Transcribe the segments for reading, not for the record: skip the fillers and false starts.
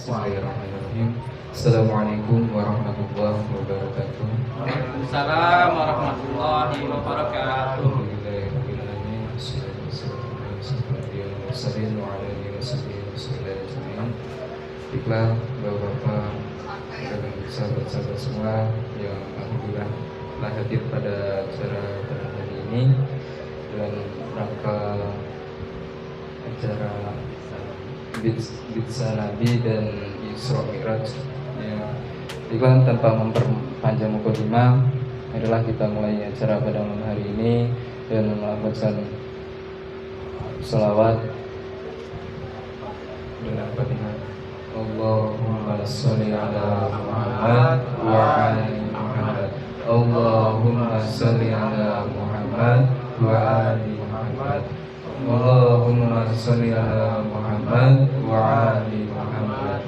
Bismillahirrahmanirrahim. Assalamualaikum warahmatullahi wabarakatuh. Waalaikumsalam warahmatullahi wabarakatuh. Alhamdulillahirrahmanirrahim. Baiklah, Bapak-bapak dan sahabat-sahabat semua yang alhamdulillah telah hadir pada acara pada hari ini dan rangka acara Bidsa Nabi dan Isra Mi'raj ya. Baiklah, tanpa memperpanjang mukadimah, marilah kita mulai acara pada malam hari ini dan melafazkan salawat dengan Fatihah. Allahumma sholli ala Muhammad wa ali Muhammad. Allahumma sholli ala Muhammad wa ali Muhammad. Allahumma sholli ala Muhammad wa ali Muhammad.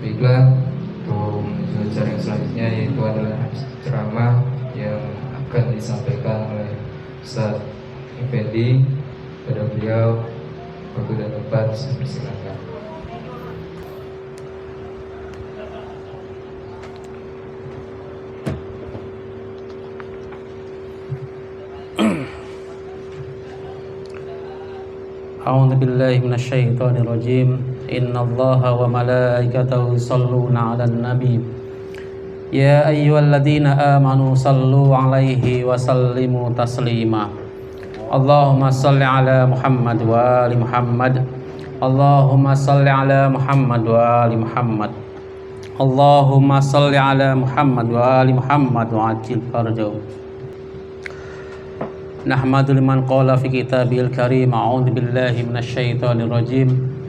Baiklah, untuk acara yang selanjutnya yaitu adalah ceramah yang akan disampaikan oleh Ustaz Effendi. Pada beliau waktu dan tempat, saya persilakan. A'udzu billahi minasyaitonir rajim. Innallaha wa malaikatahu yusholluna 'alan nabi. Ya ayyuhalladzina amanu shallu 'alaihi wa sallimu taslima. Allahumma shalli 'ala Muhammad wa ali Muhammad. Allahumma shalli 'ala Muhammad wa ali Muhammad. Allahumma shalli 'ala Muhammad wa ali Muhammad wa ajil farjahu. Nahmadu liman qala fi kitabil karim. A'udzu billahi minasyaitonir rajim.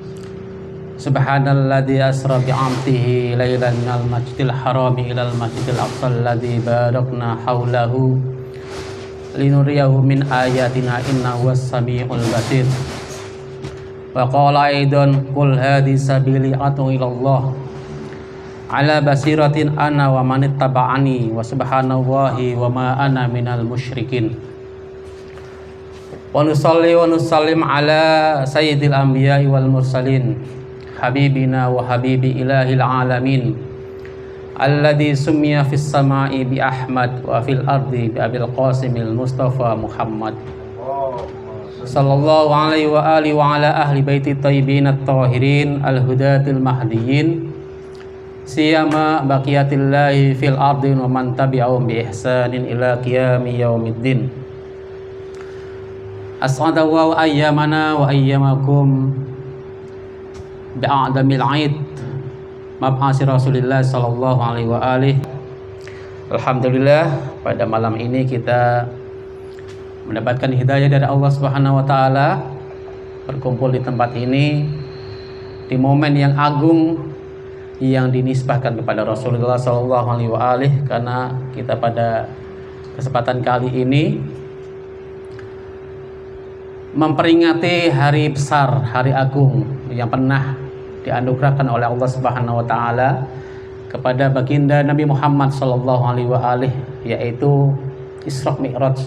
Subhanalladzi asra bi 'abdihi lailan minal masjidil harami ilal masjidil aqsal ladzi barakna haulahu linuriyahu min ayatina innahu was-sami'ul basir. Wa qala aidan qul hadhi sabili atu ilallah ala basiratin ana wa man ittaba'ani wa subhanallahi wa ma ana minal musyrikin. Wa nusalli wa nusallim ala sayyidil anbiya'i wal mursalin habibina wa habibi ilahil alamin alladhi summiya fis sama'i bi Ahmad wa fil ardi bi Abil Qasimil Mustafa Muhammad sallallahu alaihi wa alihi wa ala ahli baiti tayyibin at-tahirin al-hudatil mahdiyyin siyama baqiyatillahi fil ardi wa man tabi'ahum bi ihsanin ila qiyami yaumiddin. As'adallahu ayyamana wa ayyamakum bi'adamil aid mab'asi Rasulillah sallallahu alaihi wa alihi. Alhamdulillah, pada malam ini kita mendapatkan hidayah dari Allah Subhanahu wa taala, berkumpul di tempat ini di momen yang agung yang dinisbahkan kepada Rasulullah sallallahu alaihi wa alihi, karena kita pada kesempatan kali ini memperingati hari besar, hari agung yang pernah dianugerahkan oleh Allah Subhanahu wa taala kepada baginda Nabi Muhammad sallallahu alaihi wa alihi, yaitu Isra Mi'raj.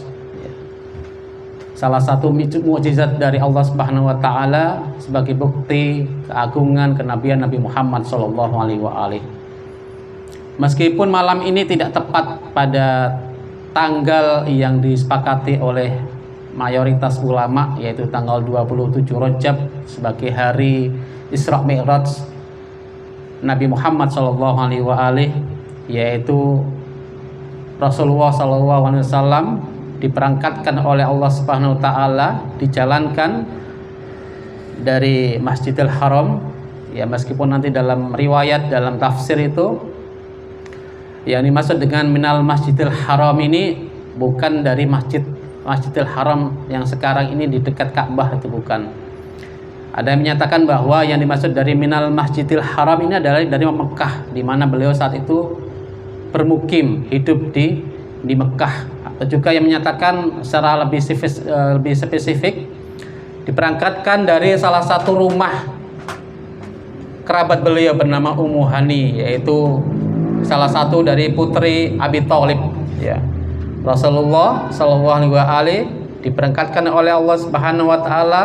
Salah satu mukjizat dari Allah Subhanahu wa taala sebagai bukti keagungan kenabian Nabi Muhammad sallallahu alaihi wa alihi. Meskipun malam ini tidak tepat pada tanggal yang disepakati oleh mayoritas ulama, yaitu tanggal 27 Rajab sebagai hari Isra Mi'raj Nabi Muhammad sallallahu alaihi wa alihi, yaitu Rasulullah sallallahu alaihi wasallam diperangkatkan oleh Allah Subhanahu wa taala, dijalankan dari Masjidil Haram. Ya, meskipun nanti dalam riwayat, dalam tafsir itu yang dimaksud dengan minal Masjidil Haram ini bukan dari Masjidil Haram yang sekarang ini di dekat Ka'bah, itu bukan. Ada yang menyatakan bahwa yang dimaksud dari minal Masjidil Haram ini adalah dari Mekah, di mana beliau saat itu bermukim, hidup di Mekah. Atau juga yang menyatakan secara lebih spesifik diperangkatkan dari salah satu rumah kerabat beliau bernama Ummu Hani, yaitu salah satu dari putri Abi Thalib ya. Rasulullah Shallallahu Alaihi Wasallam diberangkatkan oleh Allah Subhanahu Wa Taala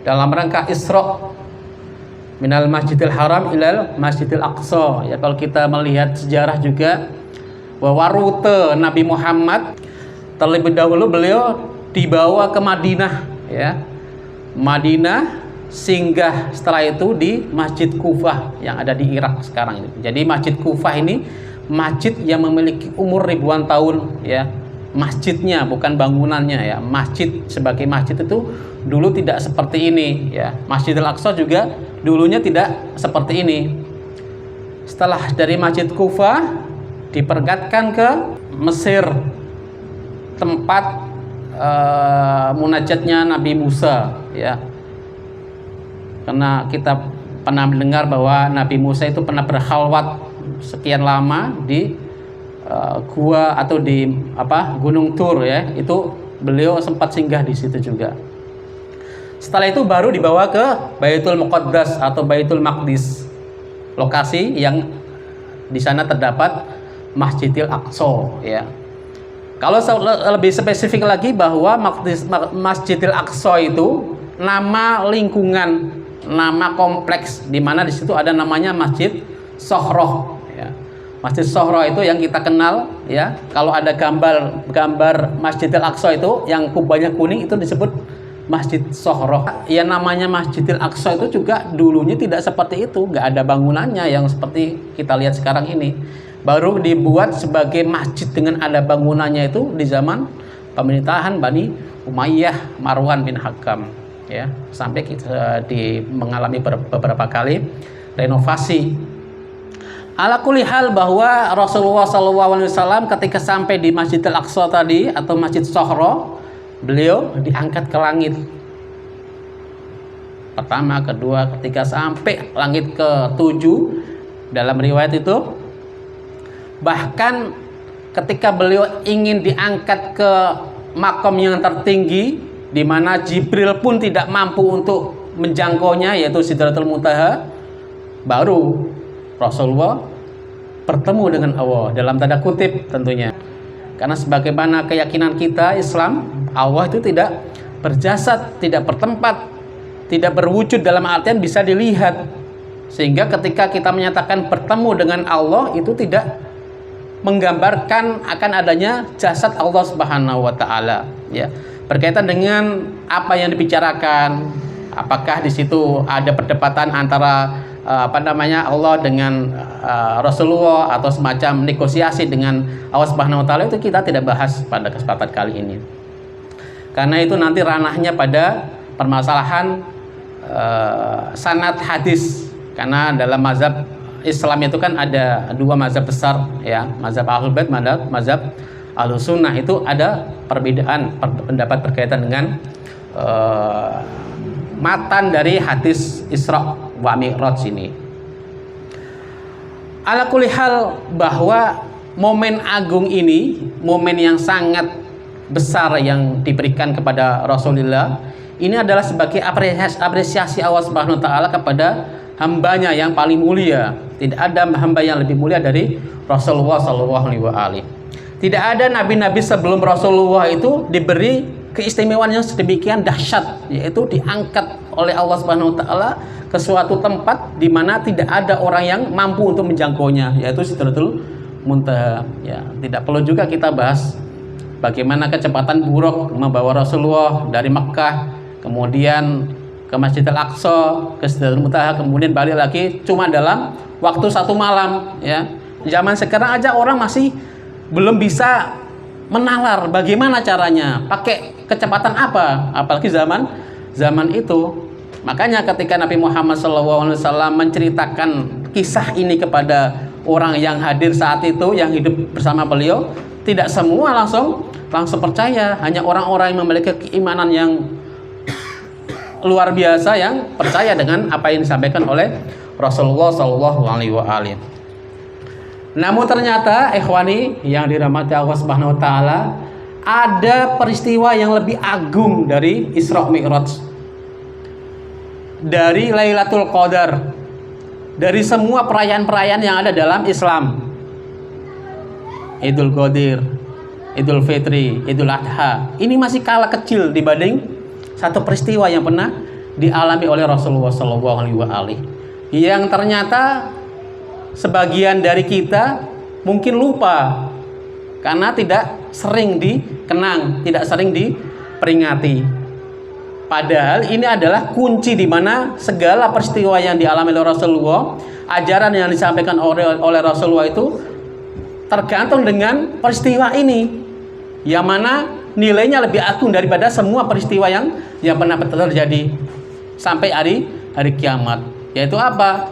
dalam rangka Isra minal Masjidil Haram ilal Masjidil Aqsa ya. Kalau kita melihat sejarah juga bahwa rute Nabi Muhammad terlebih dahulu beliau dibawa ke Madinah ya. Madinah singgah setelah itu di Masjid Kufah yang ada di Irak sekarang ini. Jadi Masjid Kufah ini masjid yang memiliki umur ribuan tahun ya. Masjidnya bukan bangunannya ya. Masjid sebagai masjid itu dulu tidak seperti ini ya. Masjidil Aqsa juga dulunya tidak seperti ini. Setelah dari Masjid Kufah dipergatkan ke Mesir, tempat munajatnya Nabi Musa ya. Karena kita pernah mendengar bahwa Nabi Musa itu pernah berkhalwat sekian lama di gua atau di Gunung Tur ya. Itu beliau sempat singgah di situ juga. Setelah itu baru dibawa ke Baitul Muqaddas atau Baitul Maqdis, lokasi yang di sana terdapat Masjidil Aqsa ya. Kalau lebih spesifik lagi bahwa Masjidil Aqsa itu nama lingkungan, nama kompleks di mana di situ ada namanya Masjid Sohroh ya. Masjid Sohroh itu yang kita kenal ya. Kalau ada gambar Masjidil Aqsa itu yang kubahnya kuning itu disebut Masjid Sohroh. Ya namanya Masjidil Aqsa itu juga dulunya tidak seperti itu, nggak ada bangunannya yang seperti kita lihat sekarang ini. Baru dibuat sebagai masjid dengan ada bangunannya itu di zaman pemerintahan Bani Umayyah Marwan bin Hakam ya. Sampai kita mengalami beberapa kali renovasi. Ala kulli hal bahwa Rasulullah SAW ketika sampai di Masjidil Aqsa tadi atau Masjid Sohroh, beliau diangkat ke langit. Pertama, kedua, ketiga sampai langit ke-7 dalam riwayat itu. Bahkan ketika beliau ingin diangkat ke makom yang tertinggi di mana Jibril pun tidak mampu untuk menjangkaunya, yaitu Sidratul Muntaha, baru Rasulullah bertemu dengan Allah dalam tanda kutip tentunya. Karena sebagaimana keyakinan kita Islam, Allah itu tidak berjasad, tidak bertempat, tidak berwujud dalam artian bisa dilihat. Sehingga ketika kita menyatakan bertemu dengan Allah itu tidak menggambarkan akan adanya jasad Allah Subhanahu wa taala ya. Berkaitan dengan apa yang dibicarakan, apakah di situ ada perdebatan antara Allah dengan Rasulullah atau semacam negosiasi dengan Allah Subhanahu wa taala, itu kita tidak bahas pada kesempatan kali ini. Karena itu nanti ranahnya pada permasalahan sanad hadis. Karena dalam mazhab Islam itu kan ada dua mazhab besar ya, mazhab Ahlul Bait, mazhab Ahlus Sunnah. Itu ada perbedaan pendapat berkaitan dengan matan dari hadis Isra wa Mi'raj ini. Ala kulli hal bahwa momen agung ini, momen yang sangat besar yang diberikan kepada Rasulullah, ini adalah sebagai apresiasi Allah Subhanahu wa taala kepada hambanya yang paling mulia. Tidak ada hamba yang lebih mulia dari Rasulullah Shallallahu Alaihi Wasallam. Tidak ada nabi-nabi sebelum Rasulullah itu diberi keistimewaan yang sedemikian dahsyat, yaitu diangkat oleh Allah Subhanahu Wa Taala ke suatu tempat di mana tidak ada orang yang mampu untuk menjangkaunya, yaitu Sidratul Muntaha. Ya, tidak perlu juga kita bahas bagaimana kecepatan buruk membawa Rasulullah dari Mekkah, kemudian ke Masjidil Aqsa, ke Sidratul Muntaha, kemudian balik lagi cuma dalam waktu 1 malam ya. Zaman sekarang aja orang masih belum bisa menalar bagaimana caranya, pakai kecepatan apa, apalagi zaman itu. Makanya ketika Nabi Muhammad SAW menceritakan kisah ini kepada orang yang hadir saat itu, yang hidup bersama beliau, tidak semua langsung percaya. Hanya orang-orang yang memiliki keimanan yang luar biasa yang percaya dengan apa yang disampaikan oleh Rasulullah SAW. Namun ternyata ikhwani yang dirahmati Allah Subhanahu wa taala, ada peristiwa yang lebih agung dari Isra Mi'raj, dari Lailatul Qadar dari semua perayaan-perayaan yang ada dalam Islam. Idul Qadir, Idul Fitri, Idul Adha, ini masih kalah kecil dibanding satu peristiwa yang pernah dialami oleh Rasulullah SAW, yang ternyata sebagian dari kita mungkin lupa karena tidak sering dikenang, tidak sering diperingati. Padahal ini adalah kunci di mana segala peristiwa yang dialami oleh Rasulullah, ajaran yang disampaikan oleh Rasulullah itu tergantung dengan peristiwa ini, yang mana nilainya lebih agung daripada semua peristiwa yang pernah terjadi sampai hari kiamat. Yaitu apa?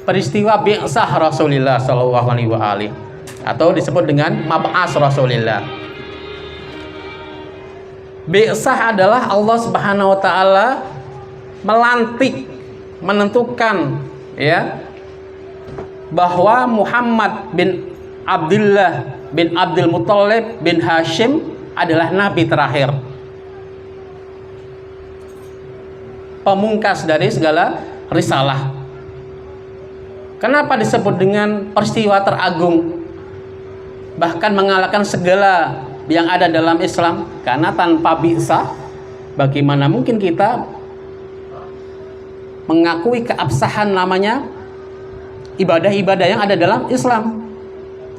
Peristiwa bi'tsah Rasulullah sallallahu alaihi wa alihi, atau disebut dengan mab'as Rasulullah. Bi'tsah adalah Allah Subhanahu wa taala melantik, menentukan ya bahwa Muhammad bin Abdullah bin Abdul Muthalib bin Hashim adalah nabi terakhir, pemungkas dari segala risalah. Kenapa disebut dengan peristiwa teragung, bahkan mengalahkan segala yang ada dalam Islam? Karena tanpa bi'tsah, bagaimana mungkin kita mengakui keabsahan namanya ibadah-ibadah yang ada dalam Islam?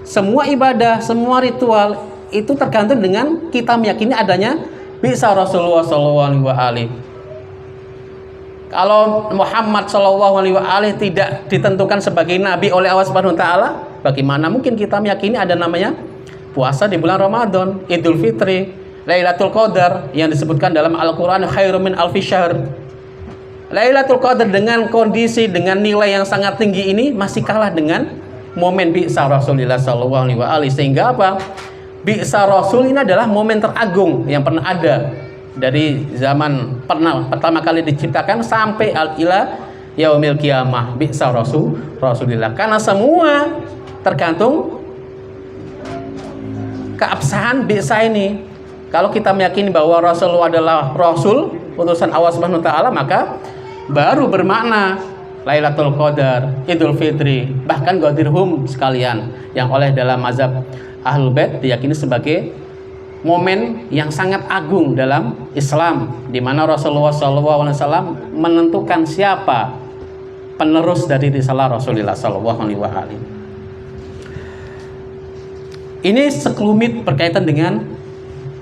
Semua ibadah, semua ritual itu tergantung dengan kita meyakini adanya bi'tsah Rasulullah SAW. Kalau Muhammad SAW tidak ditentukan sebagai nabi oleh Allah Subhanahu wa taala, bagaimana mungkin kita meyakini ada namanya puasa di bulan Ramadan, Idul Fitri, Lailatul Qadar yang disebutkan dalam Al-Qur'an khairum min alfi syahr. Lailatul Qadar dengan kondisi, dengan nilai yang sangat tinggi ini masih kalah dengan momen bi'tsah Rasulullah SAW. Sehingga apa? Bi'tsah Rasul ini adalah momen teragung yang pernah ada dari zaman pertama kali diciptakan sampai ila yaumil qiyamah. Bi'tsah Rasulullah, karena semua tergantung keabsahan bi'tsah ini. Kalau kita meyakini bahwa Rasulullah adalah Rasul utusan Allah Subhanahu wa taala, maka baru bermakna Lailatul Qadar, Idul Fitri, bahkan Ghadirhum sekalian yang oleh dalam mazhab Ahlul Bait diyakini sebagai momen yang sangat agung dalam Islam, di mana Rasulullah SAW menentukan siapa penerus dari risalah Rasulullah SAW. Ini sekelumit berkaitan dengan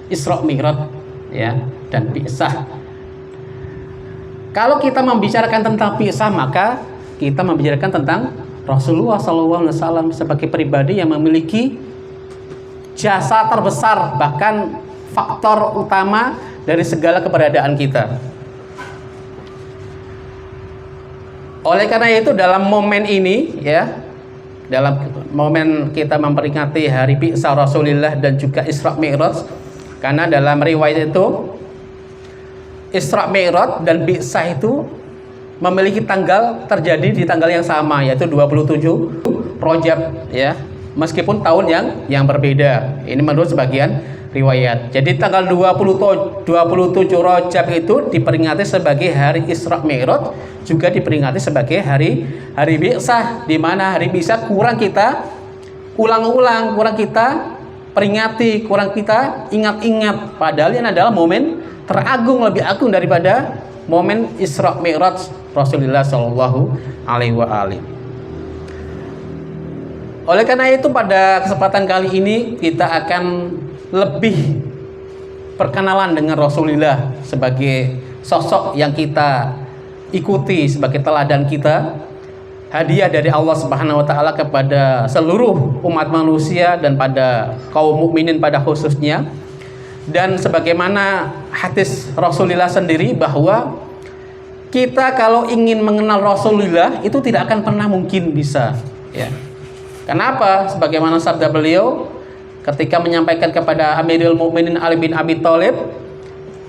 Isra Mi'raj ya, dan bi'tsah. Kalau kita membicarakan tentang bi'tsah, maka kita membicarakan tentang Rasulullah SAW sebagai pribadi yang memiliki jasa terbesar, bahkan faktor utama dari segala keberadaan kita. Oleh karena itu dalam momen ini ya, dalam momen kita memperingati hari bi'tsah Rasulullah dan juga Isra Mi'raj, karena dalam riwayat itu Isra Mi'raj dan bi'tsah itu memiliki tanggal, terjadi di tanggal yang sama, yaitu 27 Rajab ya, meskipun tahun yang berbeda. Ini menurut sebagian riwayat. Jadi tanggal 27 Rajab itu diperingati sebagai hari Isra Mi'raj, juga diperingati sebagai hari bi'tsah, di mana hari bi'tsah kurang kita ulang-ulang, kurang kita peringati, kurang kita ingat-ingat, padahal ini adalah momen teragung, lebih agung daripada momen Isra Mi'raj Rasulullah Shallallahu Alaihi Wasallam. Oleh karena itu pada kesempatan kali ini kita akan lebih perkenalan dengan Rasulullah sebagai sosok yang kita ikuti, sebagai teladan kita, hadiah dari Allah Subhanahu Wa Taala kepada seluruh umat manusia dan pada kaum mukminin pada khususnya. Dan sebagaimana hadis Rasulullah sendiri, bahwa kita kalau ingin mengenal Rasulullah itu tidak akan pernah mungkin bisa ya. Kenapa? Sebagaimana sabda beliau ketika menyampaikan kepada Amirul Mukminin Ali bin Abi Thalib,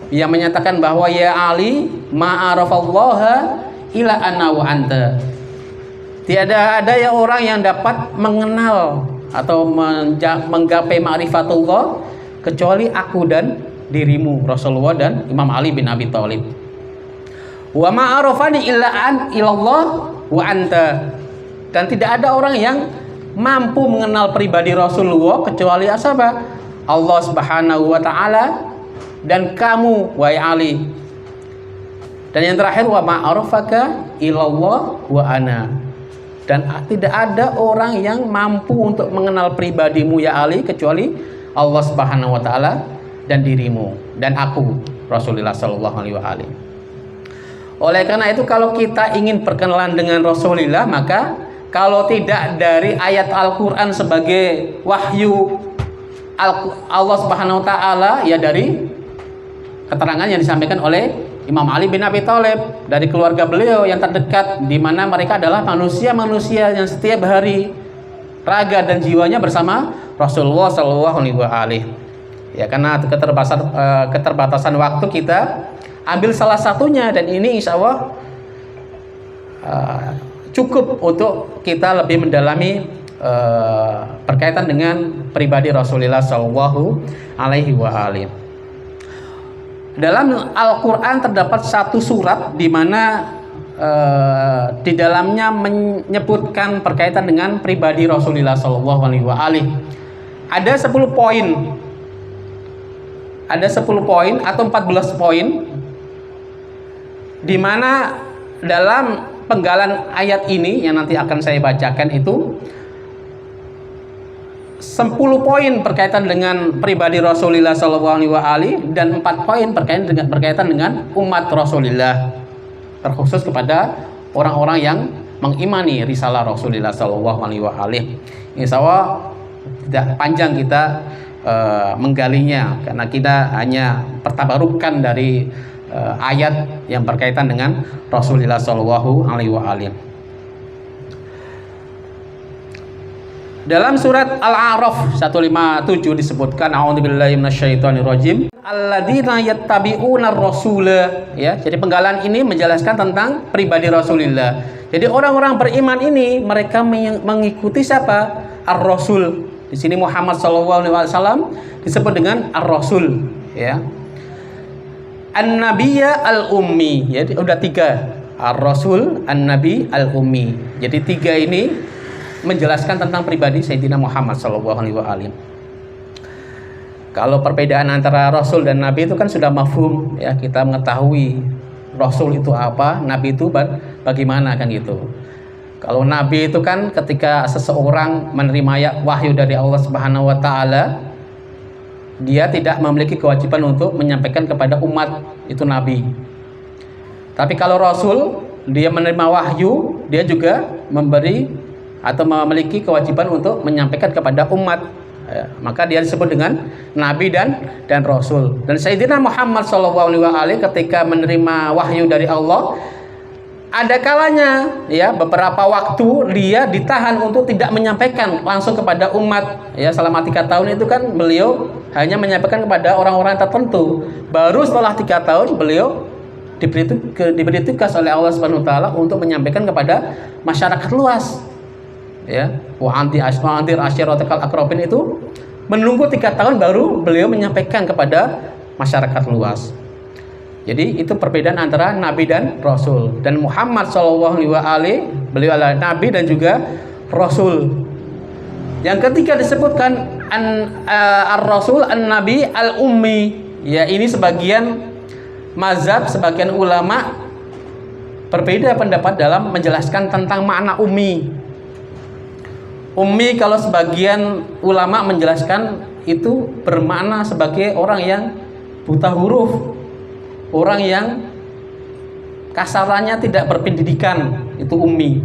yang menyatakan bahwa ya Ali, ma'arafallaha ila ana wa anta. Tiada ada yang orang yang dapat mengenal atau menggapai ma'rifatullah kecuali aku dan dirimu, Rasulullah dan Imam Ali bin Abi Thalib. Wa ma'arafani illa an ilallah wa anta. Dan tidak ada orang yang mampu mengenal pribadi Rasulullah kecuali siapa? Allah Subhanahu wa taala dan kamu wahai Ali. Dan yang terakhir wa ma'arafaka ilallah wa ana. Dan tidak ada orang yang mampu untuk mengenal pribadimu ya Ali kecuali Allah Subhanahu wa taala dan dirimu dan aku Rasulullah sallallahu alaihi wasallam. Oleh karena itu kalau kita ingin berkenalan dengan Rasulullah, maka kalau tidak dari ayat Al-Qur'an sebagai wahyu Allah Subhanahu wa taala, ya dari keterangan yang disampaikan oleh Imam Ali bin Abi Thalib dari keluarga beliau yang terdekat, di mana mereka adalah manusia-manusia yang setiap hari raga dan jiwanya bersama Rasulullah Shallallahu Alaihi Wasallam. Ya, karena keterbatasan waktu kita ambil salah satunya, dan ini insya Allah cukup untuk kita lebih mendalami berkaitan dengan pribadi Rasulullah Shallallahu Alaihi Wasallam. Dalam Al-Quran terdapat satu surat di mana di dalamnya menyebutkan berkaitan dengan pribadi Rasulullah Shallallahu Alaihi Wasallam. Ada 10 poin, atau 14 poin, di mana dalam penggalan ayat ini yang nanti akan saya bacakan itu 10 poin berkaitan dengan pribadi Rasulullah SAW dan 4 poin berkaitan dengan umat Rasulullah, terkhusus kepada orang-orang yang mengimani risalah Rasulullah SAW. Insya Allah tidak panjang kita menggalinya, karena kita hanya pertabarukan dari ayat yang berkaitan dengan Rasulullah SAW. Dalam surat Al-A'raf 157 disebutkan a'udzubillahi minasyaitonirrajim alladzina yattabi'unar rasula, ya. Jadi penggalan ini menjelaskan tentang pribadi Rasulullah. Jadi orang-orang beriman ini mereka mengikuti siapa? Ar-Rasul. Di sini Muhammad sallallahu alaihi wasallam disebut dengan Ar-Rasul, ya. An-Nabiyya al-Ummi. Jadi udah 3. Ar-Rasul, An-Nabi, Al-Ummi. Jadi 3 ini menjelaskan tentang pribadi Sayyidina Muhammad SAW. Kalau perbedaan antara Rasul dan Nabi itu kan sudah mafhum, ya, kita mengetahui Rasul itu apa, Nabi itu bagaimana, kan gitu. Kalau Nabi itu kan ketika seseorang menerima wahyu dari Allah Subhanahu wa taala, dia tidak memiliki kewajiban untuk menyampaikan kepada umat, itu Nabi. Tapi kalau Rasul, dia menerima wahyu, dia juga memberi atau memiliki kewajiban untuk menyampaikan kepada umat, ya, maka dia disebut dengan Nabi dan Rasul. Dan Sayyidina Muhammad SAW ketika menerima wahyu dari Allah, ada kalanya, ya, beberapa waktu dia ditahan untuk tidak menyampaikan langsung kepada umat, ya. Selama 3 tahun itu kan beliau hanya menyampaikan kepada orang-orang tertentu. Baru setelah 3 tahun beliau diberi tugas oleh Allah Subhanahu wa taala untuk menyampaikan kepada masyarakat luas, ya. Wa antir asyiratakal akrabin itu menunggu 3 tahun baru beliau menyampaikan kepada masyarakat luas. Jadi itu perbedaan antara Nabi dan Rasul. Dan Muhammad SAW beliau adalah Nabi dan juga Rasul. Yang ketiga disebutkan Ar-Rasul, An-Nabi, Al-Ummi. Ya, ini sebagian mazhab, sebagian ulama berbeda pendapat dalam menjelaskan tentang makna ummi. Ummi kalau sebagian ulama menjelaskan itu bermakna sebagai orang yang buta huruf, orang yang kasarannya tidak berpendidikan, itu ummi,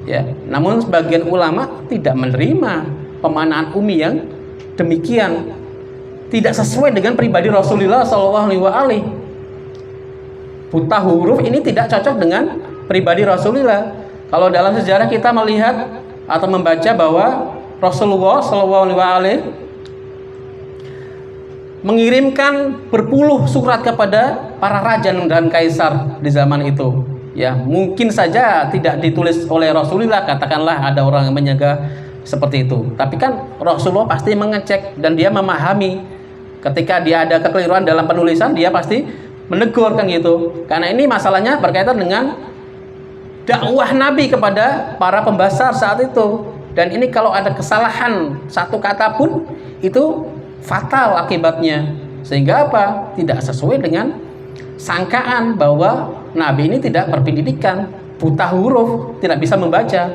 ya. Namun sebagian ulama tidak menerima pemaknaan ummi yang demikian, tidak sesuai dengan pribadi Rasulullah SAW. Buta huruf ini tidak cocok dengan pribadi Rasulullah. Kalau dalam sejarah kita melihat atau membaca bahwa Rasulullah SAW mengirimkan berpuluh surat kepada para raja dan kaisar di zaman itu, ya. Mungkin saja tidak ditulis oleh Rasulullah, katakanlah ada orang yang menjaga seperti itu, tapi kan Rasulullah pasti mengecek dan dia memahami. Ketika dia ada kekeliruan dalam penulisan, dia pasti menegur, kan gitu. Karena ini masalahnya berkaitan dengan dakwah Nabi kepada para pembesar saat itu. Dan ini kalau ada kesalahan satu kata pun itu fatal akibatnya. Sehingga apa? Tidak sesuai dengan sangkaan bahwa Nabi ini tidak berpendidikan, buta huruf, tidak bisa membaca.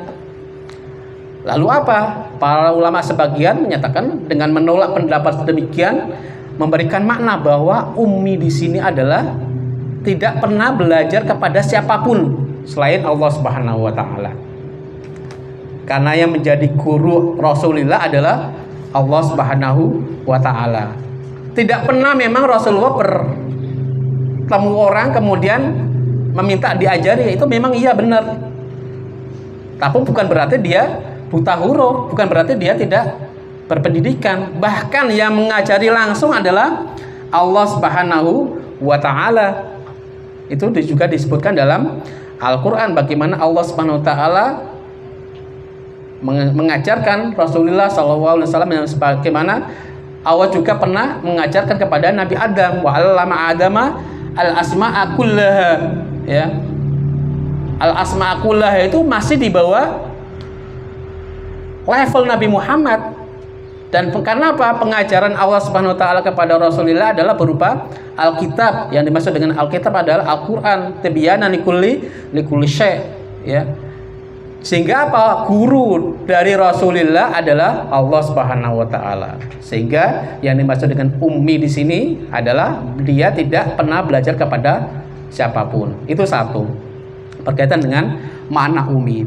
Lalu apa? Para ulama sebagian menyatakan dengan menolak pendapat demikian, memberikan makna bahwa ummi di sini adalah tidak pernah belajar kepada siapapun selain Allah Subhanahu wa taala. Karena yang menjadi guru Rasulullah adalah Allah Subhanahu wa taala. Tidak pernah memang Rasulullah bertemu orang kemudian meminta diajari, itu memang iya benar. Tapi bukan berarti dia buta huruf, bukan berarti dia tidak berpendidikan. Bahkan yang mengajari langsung adalah Allah Subhanahu wa taala. Itu juga disebutkan dalam Al-Qur'an bagaimana Allah Subhanahu wa taala mengajarkan Rasulullah SAW yang sebagaimana Allah juga pernah mengajarkan kepada Nabi Adam, wa 'allama Adama al-asma'a kullaha, ya. Al-asma'a kullaha itu masih di bawah level Nabi Muhammad. Dan karena apa? Pengajaran Allah Subhanahu wa taala kepada Rasulullah adalah berupa Alkitab. Yang dimaksud dengan Alkitab adalah Al-Qur'an, tibyanan likulli syai', ya. Sehingga apa? Guru dari Rasulullah adalah Allah Subhanahu wa taala. Sehingga yang dimaksud dengan ummi di sini adalah dia tidak pernah belajar kepada siapapun. Itu satu. Berkaitan dengan makna ummi.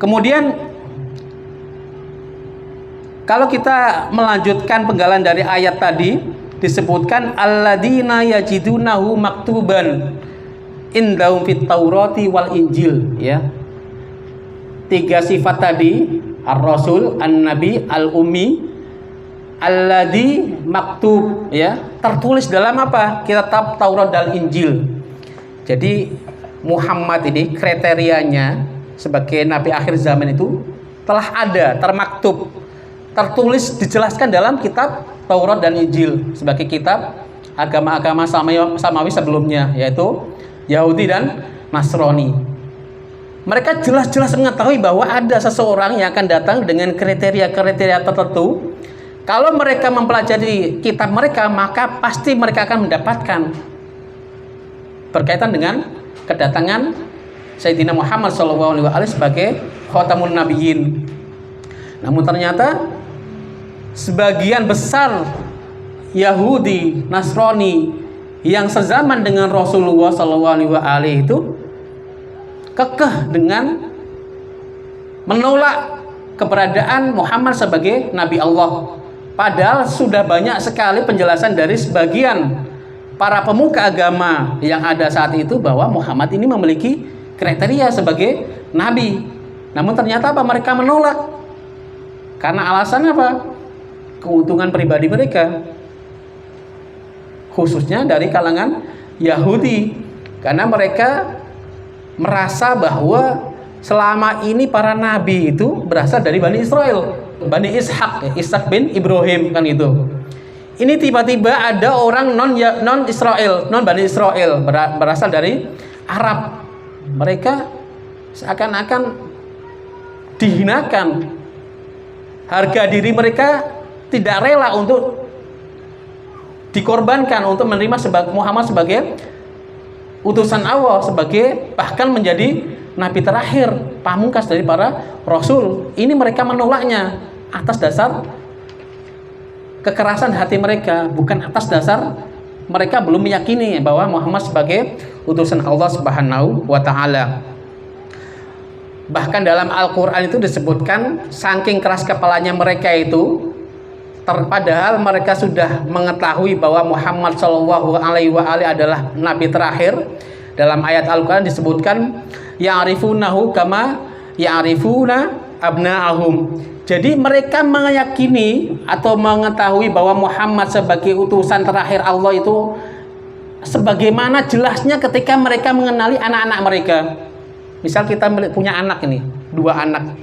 Kemudian kalau kita melanjutkan penggalan dari ayat tadi, disebutkan alladzina yajidunahu maktuban indahum fit Taurati wal Injil, ya. 3 sifat tadi, ar-rasul, an-nabi, al-ummi, alladzi maktub, ya, tertulis dalam apa? Kitab Taurat dan Injil. Jadi Muhammad ini kriterianya sebagai nabi akhir zaman itu telah ada, termaktub, tertulis, dijelaskan dalam kitab Taurat dan Injil sebagai kitab agama-agama samawi sebelumnya, yaitu Yahudi dan Nasrani. Mereka jelas-jelas mengetahui bahwa ada seseorang yang akan datang dengan kriteria-kriteria tertentu. Kalau mereka mempelajari kitab mereka, maka pasti mereka akan mendapatkan. Berkaitan dengan kedatangan Sayyidina Muhammad SAW sebagai khatamun nabiyyin. Namun ternyata sebagian besar Yahudi, Nasrani yang sezaman dengan Rasulullah SAW itu kekeh dengan menolak keberadaan Muhammad sebagai Nabi Allah. Padahal sudah banyak sekali penjelasan dari sebagian para pemuka agama yang ada saat itu bahwa Muhammad ini memiliki kriteria sebagai Nabi. Namun ternyata apa? Mereka menolak. Karena alasan apa? Keuntungan pribadi mereka. Khususnya dari kalangan Yahudi, karena mereka merasa bahwa selama ini para nabi itu berasal dari Bani Israel, Bani Ishak, Ishak bin Ibrahim, kan itu. Ini tiba-tiba ada orang non Israel, non Bani Israel, berasal dari Arab. Mereka seakan-akan dihinakan, harga diri mereka tidak rela untuk dikorbankan untuk menerima Muhammad sebagai utusan Allah, sebagai bahkan menjadi nabi terakhir, pamungkas dari para rasul. Ini mereka menolaknya atas dasar kekerasan hati mereka, bukan atas dasar mereka belum meyakini bahwa Muhammad sebagai utusan Allah Subhanahu wa taala. Bahkan dalam Al-Qur'an itu disebutkan saking keras kepalanya mereka itu, padahal mereka sudah mengetahui bahwa Muhammad Shallallahu Alaihi Wasallam adalah nabi terakhir. Dalam ayat Al-Quran disebutkan ya'rifunahu kama ya'rifuna abna'ahum. Jadi mereka meyakini atau mengetahui bahwa Muhammad sebagai utusan terakhir Allah itu sebagaimana jelasnya ketika mereka mengenali anak-anak mereka. Misal kita punya anak ini, 2 anak,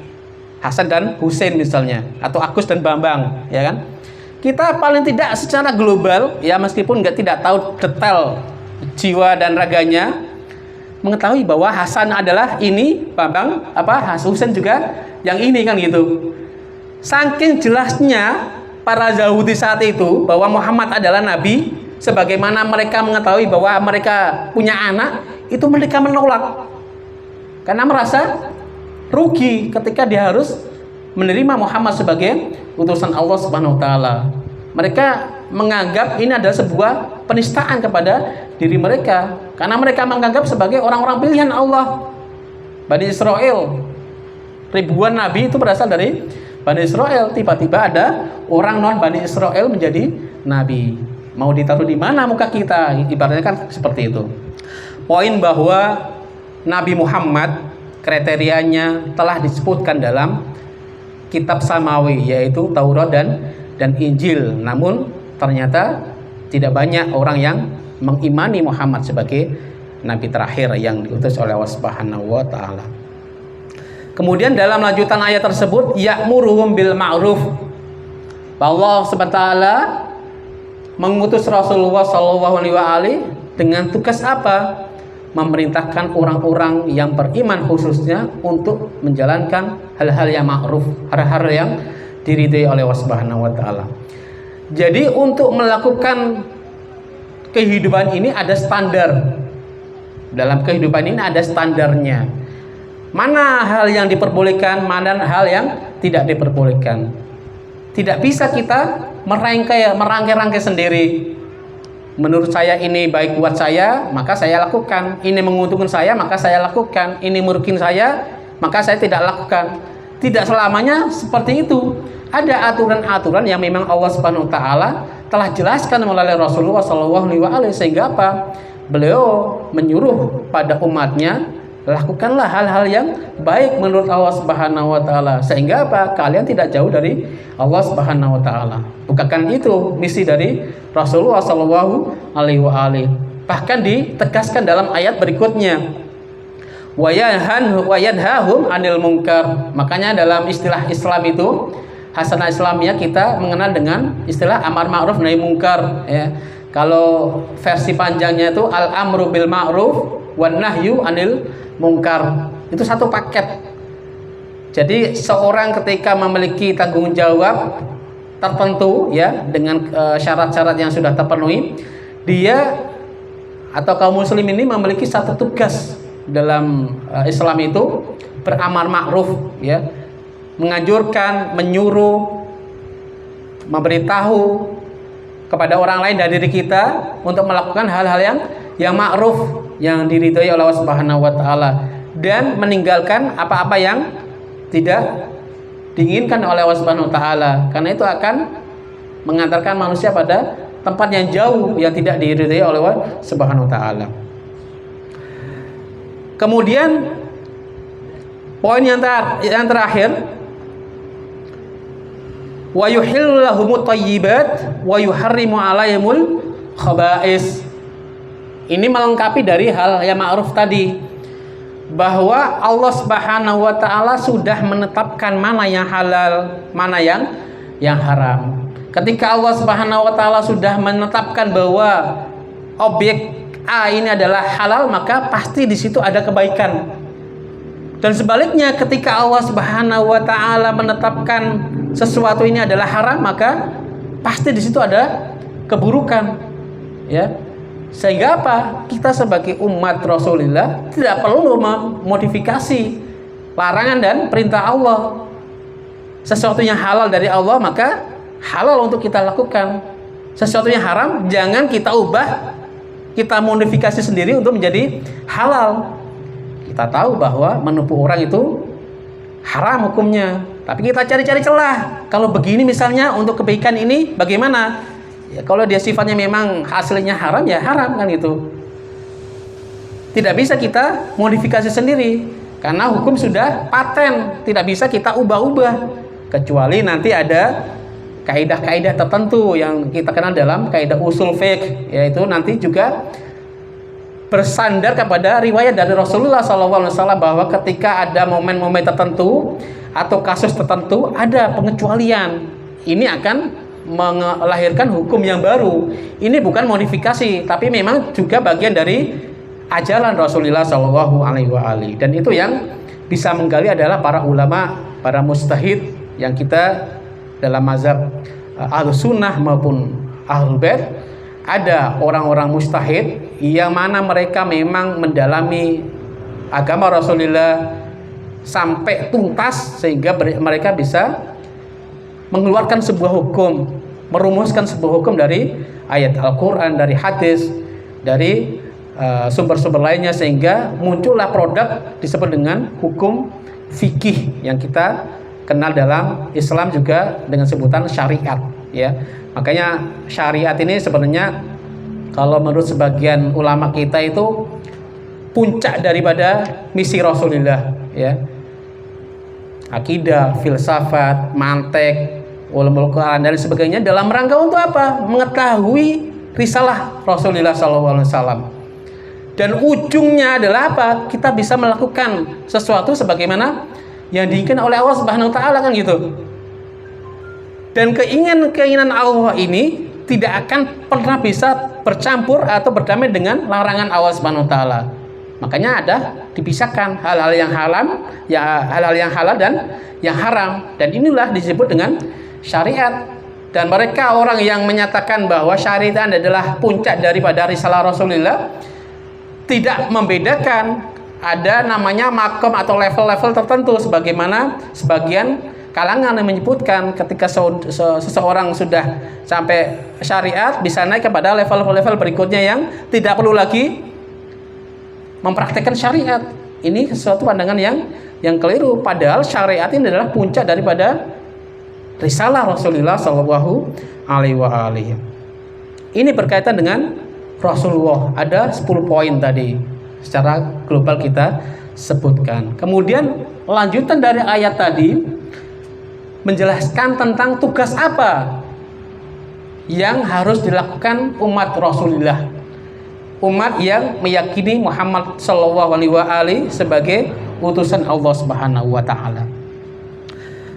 Hasan dan Husain misalnya, atau Agus dan Bambang, ya kan? Kita paling tidak secara global, ya meskipun tidak tahu detail jiwa dan raganya, mengetahui bahwa Hasan adalah ini, Bambang Husain juga yang ini kan gitu. Saking jelasnya para Yahudi saat itu bahwa Muhammad adalah nabi, sebagaimana mereka mengetahui bahwa mereka punya anak, itu mereka menolak karena merasa rugi ketika dia harus menerima Muhammad sebagai utusan Allah Subhanahu wa taala. Mereka menganggap ini adalah sebuah penistaan kepada diri mereka karena mereka menganggap sebagai orang-orang pilihan Allah. Bani Israel, ribuan nabi itu berasal dari Bani Israel. Tiba-tiba ada orang non Bani Israel menjadi nabi. Mau ditaruh di mana muka kita? Ibaratnya kan seperti itu. Poin bahwa Nabi Muhammad kriterianya telah disebutkan dalam kitab samawi, yaitu Taurat dan Injil. Namun ternyata tidak banyak orang yang mengimani Muhammad sebagai nabi terakhir yang diutus oleh Allah Subhanahu wa taala. Kemudian dalam lanjutan ayat tersebut, ya'muruhum bil ma'ruf. Allah Subhanahu wa taala mengutus Rasulullah sallallahu alaihi wasallam dengan tugas apa? Memerintahkan orang-orang yang beriman khususnya untuk menjalankan hal-hal yang ma'ruf, hal-hal yang diridhai oleh Allah Subhanahu wa taala. Jadi untuk melakukan kehidupan ini ada standar. Dalam kehidupan ini ada standarnya. Mana hal yang diperbolehkan, mana hal yang tidak diperbolehkan. Tidak bisa kita merangkai-rangkai sendiri. Menurut saya ini baik buat saya, maka saya lakukan. Ini menguntungkan saya, maka saya lakukan. Ini merugikan saya, maka saya tidak lakukan. Tidak selamanya seperti itu. Ada aturan-aturan yang memang Allah Subhanahu wa taala telah jelaskan melalui Rasulullah sallallahu alaihi wasallam, sehingga apa? Beliau menyuruh pada umatnya, lakukanlah hal-hal yang baik menurut Allah Subhanahu wa taala, sehingga apa? Kalian tidak jauh dari Allah Subhanahu wa taala. Bukankah itu misi dari Rasulullah sallallahu alaihi wasallam? Bahkan ditegaskan dalam ayat berikutnya, wa yanhahum 'anil munkar. Makanya dalam istilah Islam itu, hasanah Islamiyah, kita mengenal dengan istilah amar ma'ruf nahi munkar, ya. Kalau versi panjangnya itu al-amru bil ma'ruf wan nahyu 'anil munkar. Itu satu paket. Jadi seorang ketika memiliki tanggung jawab tertentu, ya, dengan syarat-syarat yang sudah terpenuhi, dia atau kaum muslim ini memiliki satu tugas dalam Islam itu beramar ma'ruf, ya, menganjurkan, menyuruh, memberitahu kepada orang lain dari diri kita untuk melakukan hal-hal yang ma'ruf, yang diridhoi oleh Allah Subhanahu wa taala, dan meninggalkan apa-apa yang tidak diinginkan oleh Allah Subhanahu wa taala, karena itu akan mengantarkan manusia pada tempat yang jauh yang tidak diridhoi oleh Allah Subhanahu wa taala. Kemudian poin yang terakhir, wa yuhillu lahumut thayyibat wa yuharrimu 'alaihimul khaba'is. Ini melengkapi dari hal yang ma'ruf tadi, bahwa Allah Subhanahu wa taala sudah menetapkan mana yang halal, mana yang haram. Ketika Allah Subhanahu wa taala sudah menetapkan bahwa objek A ini adalah halal, maka pasti di situ ada kebaikan. Dan sebaliknya, ketika Allah Subhanahu wa taala menetapkan sesuatu ini adalah haram, maka pasti di situ ada keburukan, ya. Sehingga apa? Kita sebagai umat Rasulullah tidak perlu memodifikasi larangan dan perintah Allah. Sesuatu yang halal dari Allah, maka halal untuk kita lakukan. Sesuatu yang haram, jangan kita ubah, kita modifikasi sendiri untuk menjadi halal. Kita tahu bahwa menipu orang itu haram hukumnya, tapi kita cari-cari celah. Kalau begini misalnya untuk kebaikan ini bagaimana? Ya, kalau dia sifatnya memang hasilnya haram, ya haram, kan gitu. Tidak bisa kita modifikasi sendiri karena hukum sudah paten, tidak bisa kita ubah-ubah, kecuali nanti ada kaidah-kaidah tertentu yang kita kenal dalam kaidah usul fiqh, yaitu nanti juga bersandar kepada riwayat dari Rasulullah SAW bahwa ketika ada momen-momen tertentu atau kasus tertentu ada pengecualian, ini akan melahirkan hukum yang baru. Ini bukan modifikasi, tapi memang juga bagian dari ajaran Rasulullah Shallallahu Alaihi Wasallam. Dan itu yang bisa menggali adalah para ulama, para mujtahid yang kita dalam mazhab Ahlus Sunnah maupun Ahlul Bait, ada orang-orang mujtahid yang mana mereka memang mendalami agama Rasulullah sampai tuntas sehingga mereka bisa mengeluarkan sebuah hukum, merumuskan sebuah hukum dari ayat Al-Quran, dari hadis, dari sumber-sumber lainnya, sehingga muncullah produk disebut dengan hukum fikih yang kita kenal dalam Islam juga dengan sebutan syariat, ya. Makanya syariat ini sebenarnya kalau menurut sebagian ulama kita itu puncak daripada misi Rasulullah, ya. Akidah, filsafat, mantek, ulumul Quran dan sebagainya dalam rangka untuk apa? Mengetahui risalah Rasulullah SAW. Dan ujungnya adalah apa? Kita bisa melakukan sesuatu sebagaimana yang diinginkan oleh Allah Subhanahu wa taala, kan gitu. Dan keinginan Allah ini tidak akan pernah bisa bercampur atau berdamai dengan larangan Allah Subhanahu wa taala. Makanya ada dipisahkan hal-hal yang haram, ya hal-hal yang halal dan yang haram. Dan inilah disebut dengan syariat. Dan mereka orang yang menyatakan bahwa syariat adalah puncak daripada risalah Rasulullah tidak membedakan ada namanya makom atau level-level tertentu, sebagaimana sebagian kalangan yang menyebutkan ketika seseorang sudah sampai syariat bisa naik kepada level-level berikutnya yang tidak perlu lagi mempraktekkan syariat. Ini sesuatu pandangan yang keliru, padahal syariat ini adalah puncak daripada risalah Rasulullah Shallallahu Alaihi Wasallam. Ini berkaitan dengan Rasulullah. Ada 10 poin tadi secara global kita sebutkan. Kemudian lanjutan dari ayat tadi menjelaskan tentang tugas apa yang harus dilakukan umat Rasulullah, umat yang meyakini Muhammad Shallallahu Alaihi Wasallam sebagai utusan Allah Subhanahu Wa Taala.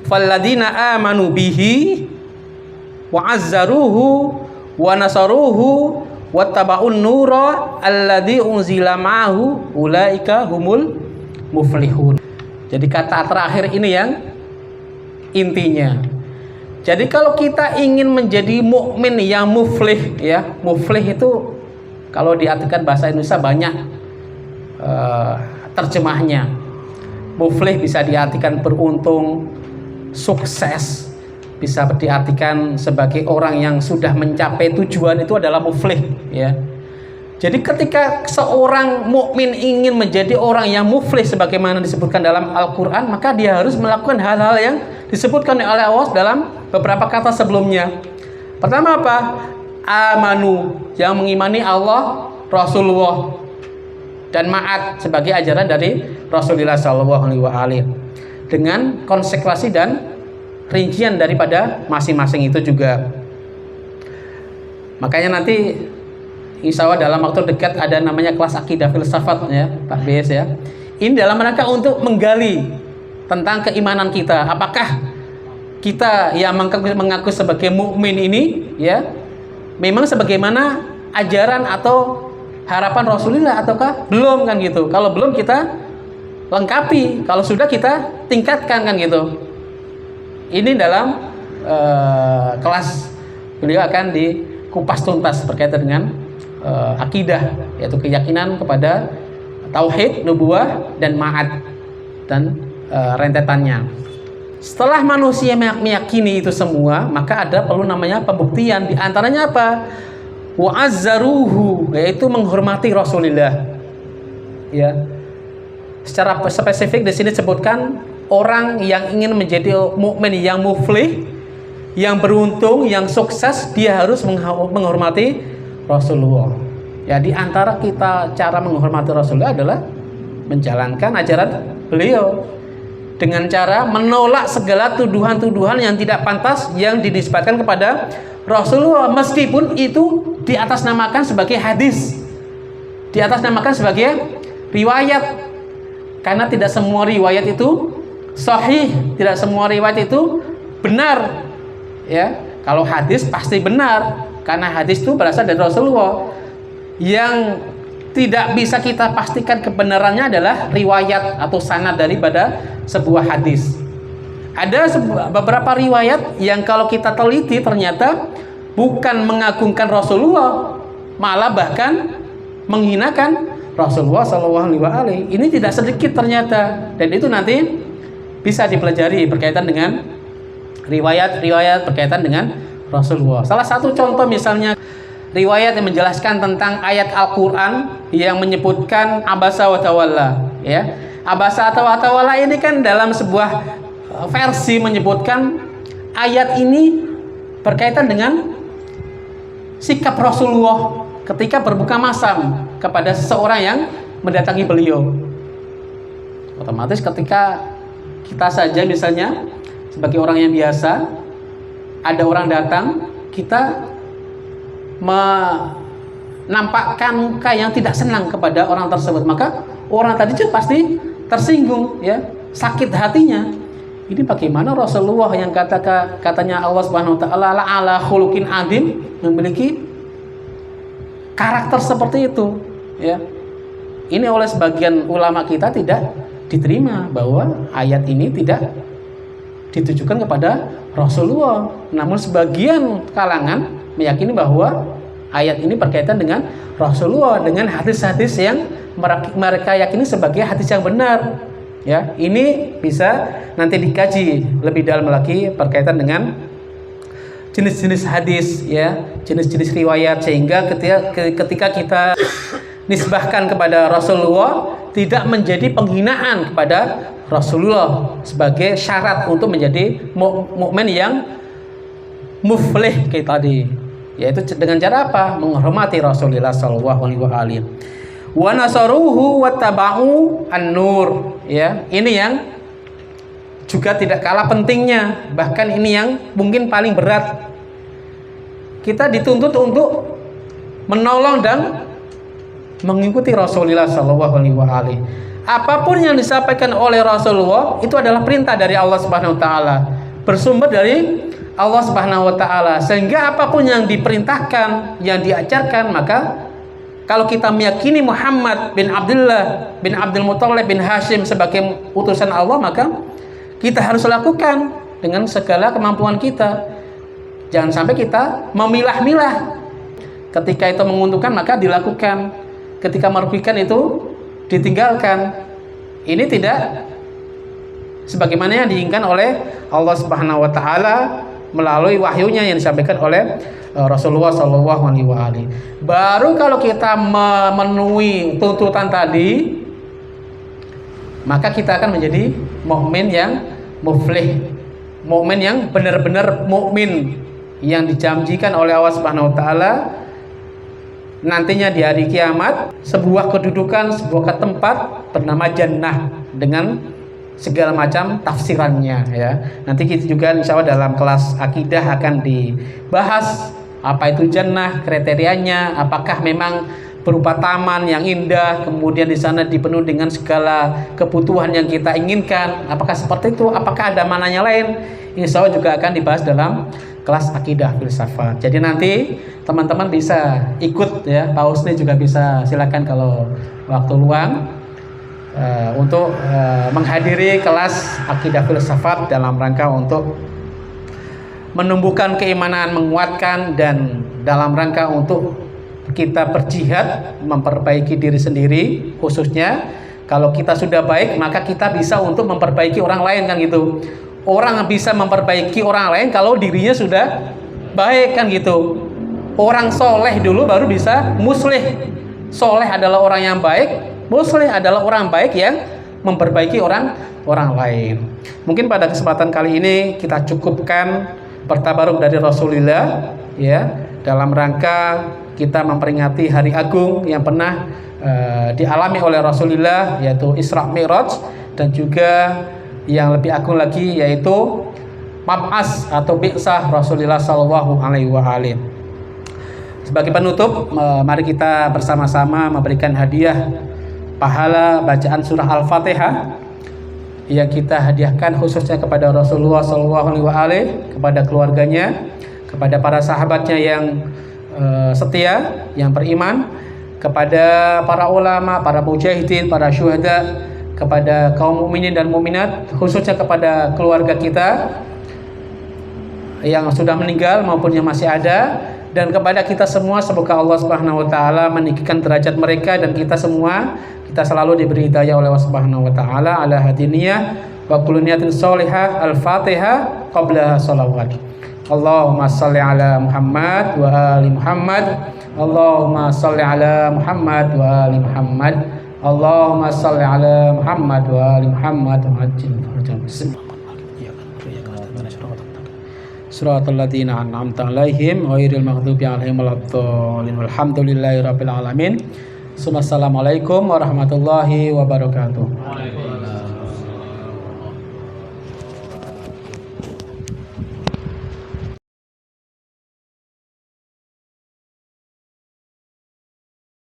Falladina amanu bihi wa azzaruhu wa nasaruhu wattaba'un nura alladzi unzila ma'ahu ulaika humul muflihun. Jadi kata terakhir ini yang intinya. Jadi kalau kita ingin menjadi mukmin yang muflih, ya, muflih itu kalau diartikan bahasa Indonesia banyak terjemahnya. Muflih bisa diartikan beruntung, sukses, bisa diartikan sebagai orang yang sudah mencapai tujuan, itu adalah muflih, ya. Jadi ketika seorang mukmin ingin menjadi orang yang muflih sebagaimana disebutkan dalam Al-Qur'an, maka dia harus melakukan hal-hal yang disebutkan oleh Allah dalam beberapa kata sebelumnya. Pertama apa? Amanu, yang mengimani Allah, Rasulullah, dan ma'at sebagai ajaran dari Rasulullah SAW, dengan konsekuensi dan rincian daripada masing-masing itu juga. Makanya nanti insya Allah dalam waktu dekat ada namanya kelas akidah filsafat, ya Pak BS, ya. Ini dalam rangka untuk menggali tentang keimanan kita. Apakah kita yang mengaku sebagai mukmin ini, ya, memang sebagaimana ajaran atau harapan Rasulullah ataukah belum, kan gitu. Kalau belum kita lengkapi, kalau sudah kita tingkatkan, kan gitu. Ini dalam kelas beliau akan dikupas tuntas berkaitan dengan akidah, yaitu keyakinan kepada tauhid, nubuwah, dan ma'ad, dan rentetannya. Setelah manusia meyakini itu semua, maka ada perlu namanya pembuktian. Di antaranya apa? Wa'azzaruhu, yaitu menghormati Rasulullah, ya. Secara spesifik di sini disebutkan orang yang ingin menjadi mukmin yang muflih, yang beruntung, yang sukses, dia harus menghormati Rasulullah. Ya, di antara kita cara menghormati Rasulullah adalah menjalankan ajaran beliau dengan cara menolak segala tuduhan-tuduhan yang tidak pantas yang dinisbatkan kepada Rasulullah, meskipun itu diatasnamakan sebagai hadis, diatasnamakan sebagai riwayat. Karena tidak semua riwayat itu sahih, tidak semua riwayat itu benar, ya. Kalau hadis pasti benar, karena hadis itu berasal dari Rasulullah. Yang tidak bisa kita pastikan kebenarannya adalah riwayat atau sanad daripada sebuah hadis. Ada beberapa riwayat yang kalau kita teliti ternyata bukan mengagungkan Rasulullah, malah bahkan menghinakan Rasulullah SAW. Ini tidak sedikit ternyata, dan itu nanti bisa dipelajari berkaitan dengan riwayat-riwayat berkaitan dengan Rasulullah. Salah satu contoh misalnya riwayat yang menjelaskan tentang ayat Al-Quran yang menyebutkan abasa wa tawalla, ya. Abasa wa tawalla ini kan dalam sebuah versi menyebutkan ayat ini berkaitan dengan sikap Rasulullah ketika berbuka masam kepada seseorang yang mendatangi beliau. Otomatis ketika kita saja misalnya sebagai orang yang biasa, ada orang datang, kita menampakkan muka yang tidak senang kepada orang tersebut, maka orang tadi itu pasti tersinggung, ya, sakit hatinya. Ini bagaimana Rasulullah yang katanya Allah Subhanahu wa taala ala khuluqin adim, memiliki karakter seperti itu, ya. Ini oleh sebagian ulama kita tidak diterima bahwa ayat ini tidak ditujukan kepada Rasulullah. Namun sebagian kalangan meyakini bahwa ayat ini berkaitan dengan Rasulullah, dengan hadis-hadis yang mereka yakini sebagai hadis yang benar. Ya, ini bisa nanti dikaji lebih dalam lagi berkaitan dengan jenis-jenis hadis, ya, jenis-jenis riwayat, sehingga ketika kita nisbahkan kepada Rasulullah tidak menjadi penghinaan kepada Rasulullah sebagai syarat untuk menjadi mukmin yang muflih kayak tadi, yaitu dengan cara apa? Menghormati Rasulullah sallallahu alaihi wasallam. Wa nasaruhu wa taba'u an-nur, ya. Ini yang juga tidak kalah pentingnya, bahkan ini yang mungkin paling berat. Kita dituntut untuk menolong dan mengikuti Rasulullah sallallahu alaihi wasallam. Apapun yang disampaikan oleh Rasulullah itu adalah perintah dari Allah Subhanahu wa taala, bersumber dari Allah Subhanahu wa taala, sehingga apapun yang diperintahkan, yang diajarkan, maka kalau kita meyakini Muhammad bin Abdullah bin Abdul Muthalib bin Hashim sebagai utusan Allah, maka kita harus lakukan dengan segala kemampuan kita. Jangan sampai kita memilah-milah. Ketika itu menguntungkan maka dilakukan, ketika merugikan itu ditinggalkan. Ini tidak sebagaimana yang diinginkan oleh Allah Subhanahu wa taala melalui wahyunya yang disampaikan oleh Rasulullah sallallahu alaihi wasallam. Baru kalau kita memenuhi tuntutan tadi, maka kita akan menjadi mukmin yang muflih, mukmin yang benar-benar mukmin yang dijanjikan oleh Allah Subhanahu wa taala nantinya di hari kiamat, sebuah kedudukan, sebuah tempat bernama jannah dengan segala macam tafsirannya, ya. Nanti kita juga insya Allah dalam kelas akidah akan dibahas apa itu jannah, kriterianya, apakah memang berupa taman yang indah, kemudian di sana dipenuhi dengan segala kebutuhan yang kita inginkan, apakah seperti itu, apakah ada mananya lain, insya Allah juga akan dibahas dalam kelas akidah filsafat. Jadi nanti teman-teman bisa ikut, ya, Pak Husni juga bisa, silakan kalau waktu luang untuk menghadiri kelas akidah filsafat dalam rangka untuk menumbuhkan keimanan, menguatkan, dan dalam rangka untuk kita berjihad memperbaiki diri sendiri. Khususnya kalau kita sudah baik, maka kita bisa untuk memperbaiki orang lain, kan gitu. Orang bisa memperbaiki orang lain kalau dirinya sudah baik, kan gitu. Orang soleh dulu baru bisa muslih. Soleh adalah orang yang baik, muslih adalah orang baik yang memperbaiki orang lain. Mungkin pada kesempatan kali ini kita cukupkan bertabaruk dari Rasulullah, ya, dalam rangka kita memperingati hari agung yang pernah dialami oleh Rasulullah, yaitu Isra Mi'raj, dan juga yang lebih agung lagi yaitu mab'as atau bi'sah Rasulullah sallallahu alaihi wasallam. Sebagai penutup, mari kita bersama-sama memberikan hadiah pahala bacaan surah Al-Fatihah yang kita hadiahkan khususnya kepada Rasulullah SAW, kepada keluarganya, kepada para sahabatnya yang setia, yang beriman, kepada para ulama, para mujahidin, para syuhada, kepada kaum mukminin dan mukminat, khususnya kepada keluarga kita yang sudah meninggal maupun yang masih ada, dan kepada kita semua semoga Allah Subhanahu wa taala meninggikan derajat mereka dan kita semua, kita selalu diberi hidayah oleh Allah Subhanahu wa taala ala hadiniyah wa kullu niyatin sholihah. Al-Fatihah qabla sholawat. Allahumma shalli ala Muhammad wa ali Muhammad. Allahumma shalli ala Muhammad wa ali Muhammad. Allahumma shalli ala Muhammad wa ali Muhammad wa ajil farjahum. Suratul ladzina an'amta 'alaihim ghairil maghdubi 'alaihim waladdallin. Walhamdulillahirabbil alamin. Assalamualaikum warahmatullahi wabarakatuh.